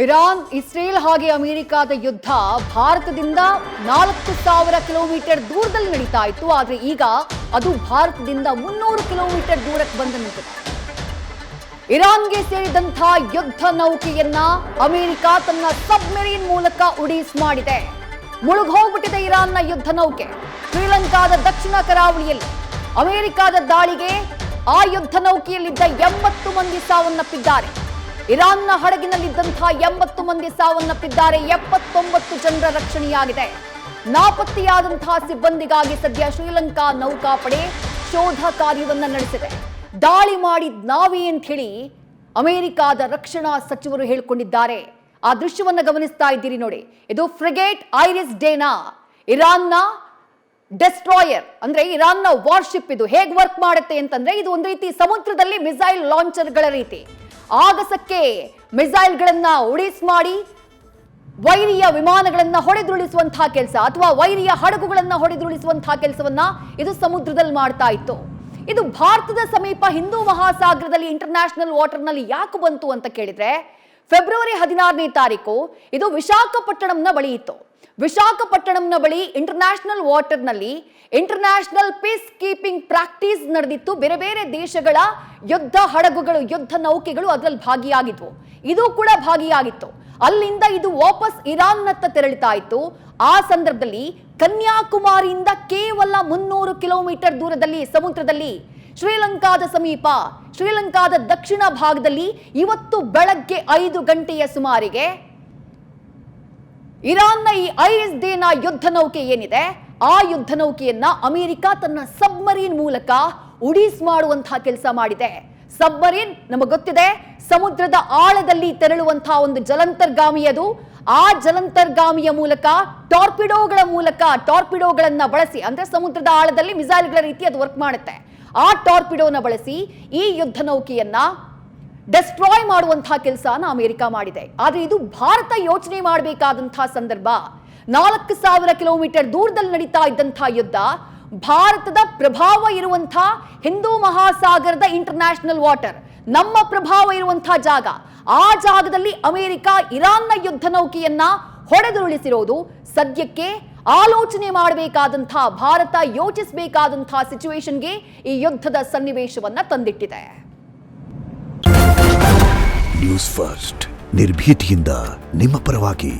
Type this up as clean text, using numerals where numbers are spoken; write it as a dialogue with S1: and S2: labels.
S1: Iran Israel ಹಾಗೆ ಅಮೆರಿಕಾದ ಯುದ್ಧ ಭಾರತದಿಂದ 4000 ಕಿಲೋಮೀಟರ್ ದೂರದಲ್ಲಿ ನಡೀತಾ ಇತ್ತು. ಆದರೆ ಈಗ ಅದು ಭಾರತದಿಂದ 300 ಕಿಲೋಮೀಟರ್ ದೂರಕ್ಕೆ ಬಂದು ನಿಂತಿದೆ. ಇರಾನ್ಗೆ ಸೇರಿದಂತಹ ಯುದ್ಧ ನೌಕೆಯನ್ನ ಅಮೆರಿಕ ತನ್ನ ಸಬ್ಮೆರೀನ್ ಮೂಲಕ ಉಡೀಸ್ ಮಾಡಿದೆ. ಮುಳುಗೋಗ್ಬಿಟ್ಟಿದೆ ಇರಾನ್ನ ಯುದ್ಧ ನೌಕೆ. ಶ್ರೀಲಂಕಾದ ದಕ್ಷಿಣ ಕರಾವಳಿಯಲ್ಲಿ ಅಮೆರಿಕದ ದಾಳಿಗೆ ಆ ಯುದ್ಧ ನೌಕೆಯಲ್ಲಿದ್ದ 80 ಮಂದಿ ಸಾವನ್ನಪ್ಪಿದ್ದಾರೆ. ಇರಾನ್ನ ಹಡಗಿನಲ್ಲಿದ್ದಂತಹ 80 ಮಂದಿ ಸಾವನ್ನಪ್ಪಿದ್ದಾರೆ. 79 ಜನರ ರಕ್ಷಣೆಯಾಗಿದೆ. ನಾಪತ್ತೆಯಾದಂತಹ ಸಿಬ್ಬಂದಿಗಾಗಿ ಸದ್ಯ ಶ್ರೀಲಂಕಾ ನೌಕಾಪಡೆ ಶೋಧ ಕಾರ್ಯವನ್ನ ನಡೆಸಿದೆ. ದಾಳಿ ಮಾಡಿದ್ ನಾವೇ ಅಂತ ಹೇಳಿ ಅಮೆರಿಕಾದ ರಕ್ಷಣಾ ಸಚಿವರು ಹೇಳಿಕೊಂಡಿದ್ದಾರೆ. ಆ ದೃಶ್ಯವನ್ನ ಗಮನಿಸ್ತಾ ಇದ್ದೀರಿ ನೋಡಿ. ಇದು ಫ್ರಿಗೇಟ್ ಐರಿಸ್ ಡೇನಾ, ಇರಾನ್ನ ಡೆಸ್ಟ್ರಾಯರ್ ಅಂದ್ರೆ ಇರಾನ್ನ ವಾರ್ಶಿಪ್. ಇದು ಹೇಗೆ ವರ್ಕ್ ಮಾಡುತ್ತೆ ಅಂತಂದ್ರೆ ಇದು ಒಂದು ರೀತಿ ಸಮುದ್ರದಲ್ಲಿ ಮಿಸೈಲ್ ಲಾಂಚರ್ಗಳ ರೀತಿ. ಆಗಸಕ್ಕೆ ಮಿಸೈಲ್ಗಳನ್ನ ಉಡೀಸ್ ಮಾಡಿ ವೈರಿಯ ವಿಮಾನಗಳನ್ನ ಹೊಡೆದುರುಳಿಸುವಂತಹ ಕೆಲಸ ಅಥವಾ ವೈರಿಯ ಹಡಗುಗಳನ್ನ ಹೊಡೆದುರುಳಿಸುವಂತಹ ಕೆಲಸವನ್ನ ಇದು ಸಮುದ್ರದಲ್ಲಿ ಮಾಡ್ತಾ ಇತ್ತು. ಇದು ಭಾರತದ ಸಮೀಪ ಹಿಂದೂ ಮಹಾಸಾಗರದಲ್ಲಿ ಇಂಟರ್ನ್ಯಾಷನಲ್ ವಾಟರ್ನಲ್ಲಿ ಯಾಕೆ ಬಂತು ಅಂತ ಕೇಳಿದ್ರೆ, ಫೆಬ್ರವರಿ 16ನೇ ತಾರೀಕು ಇದು ವಿಶಾಖಪಟ್ಟಣಂನ ಬಳಿ ಇತ್ತು. ವಿಶಾಖಪಟ್ಟಣಂನ ಬಳಿ ಇಂಟರ್ನ್ಯಾಷನಲ್ ವಾಟರ್ನಲ್ಲಿ ಇಂಟರ್ನ್ಯಾಷನಲ್ ಪೀಸ್ ಕೀಪಿಂಗ್ ಪ್ರಾಕ್ಟೀಸ್ ನಡೆದಿತ್ತು. ಬೇರೆ ಬೇರೆ ದೇಶಗಳ ಯುದ್ಧ ಹಡಗುಗಳು, ಯುದ್ಧ ನೌಕೆಗಳು ಅದರಲ್ಲಿ ಭಾಗಿಯಾಗಿದ್ವು. ಇದು ಕೂಡ ಭಾಗಿಯಾಗಿತ್ತು. ಅಲ್ಲಿಂದ ಇದು ವಾಪಸ್ ಇರಾನ್ನತ್ತ ತೆರಳುತ್ತಾ ಇತ್ತು. ಆ ಸಂದರ್ಭದಲ್ಲಿ ಕನ್ಯಾಕುಮಾರಿಯಿಂದ ಕೇವಲ 300 ಕಿಲೋಮೀಟರ್ ದೂರದಲ್ಲಿ ಸಮುದ್ರದಲ್ಲಿ ಶ್ರೀಲಂಕಾದ ಸಮೀಪ, ಶ್ರೀಲಂಕಾದ ದಕ್ಷಿಣ ಭಾಗದಲ್ಲಿ ಇವತ್ತು ಬೆಳಗ್ಗೆ 5 ಗಂಟೆಯ ಸುಮಾರಿಗೆ ಇರಾನ್ನ ಈ ಐರಿಸ್ ಡೇನಾ ಯುದ್ಧ ನೌಕೆ ಏನಿದೆ, ಆ ಯುದ್ಧ ನೌಕೆಯನ್ನ ಅಮೆರಿಕ ತನ್ನ ಸಬ್ಮರೀನ್ ಮೂಲಕ ಉಡೀಸ್ ಮಾಡುವಂತಹ ಕೆಲಸ ಮಾಡಿದೆ. ಸಬ್ಮರೀನ್ ನಮಗೆ ಗೊತ್ತಿದೆ, ಸಮುದ್ರದ ಆಳದಲ್ಲಿ ತೆರಳುವಂತಹ ಒಂದು ಜಲಂತರ್ಗಾಮಿ. ಅದು ಆ ಜಲಂತರ್ಗಾಮಿಯ ಮೂಲಕ ಟಾರ್ಪಿಡೋಗಳನ್ನ ಬಳಸಿ, ಅಂದ್ರೆ ಸಮುದ್ರದ ಆಳದಲ್ಲಿ ಮಿಸೈಲ್ಗಳ ರೀತಿ ಅದು ವರ್ಕ್ ಮಾಡುತ್ತೆ. ಆ ಟಾರ್ಪಿಡೋನ ಬಳಸಿ ಈ ಯುದ್ಧ ನೌಕೆಯನ್ನ ಡೆಸ್ಟ್ರಾಯ್ ಮಾಡುವಂತಹ ಕೆಲಸನ ಅಮೆರಿಕ ಮಾಡಿದೆ. ಆದ್ರೆ ಇದು ಭಾರತ ಯೋಚನೆ ಮಾಡಬೇಕಾದಂತಹ ಸಂದರ್ಭ. 4000 ಕಿಲೋಮೀಟರ್ ದೂರದಲ್ಲಿ ನಡೀತಾ ಇದ್ದಂತಹ ಯುದ್ಧ, ಭಾರತದ ಪ್ರಭಾವ ಇರುವಂತಹ ಹಿಂದೂ ಮಹಾಸಾಗರದ ಇಂಟರ್ನ್ಯಾಷನಲ್ ವಾಟರ್, ನಮ್ಮ ಪ್ರಭಾವ ಇರುವಂತಹ ಜಾಗ, ಆ ಜಾಗದಲ್ಲಿ ಅಮೆರಿಕ ಇರಾನ್ನ ಯುದ್ಧ ನೌಕೆಯನ್ನ ಹೊಡೆದುರುಳಿಸಿರೋದು ಸದ್ಯಕ್ಕೆ ಆಲೋಚನೆ ಮಾಡಬೇಕಾದಂತಹ, ಭಾರತ ಯೋಚಿಸಬೇಕಾದಂತಹ ಸಿಚುವೇಶನ್ಗೆ ಈ ಯುದ್ಧದ ಸನ್ನಿವೇಶವನ್ನ ತಂದಿಟ್ಟಿದೆ.
S2: ನ್ಯೂಸ್ ಫಸ್ಟ್, ನಿರ್ಭೀತಿಯಿಂದ ನಿಮ್ಮ ಪರವಾಗಿ.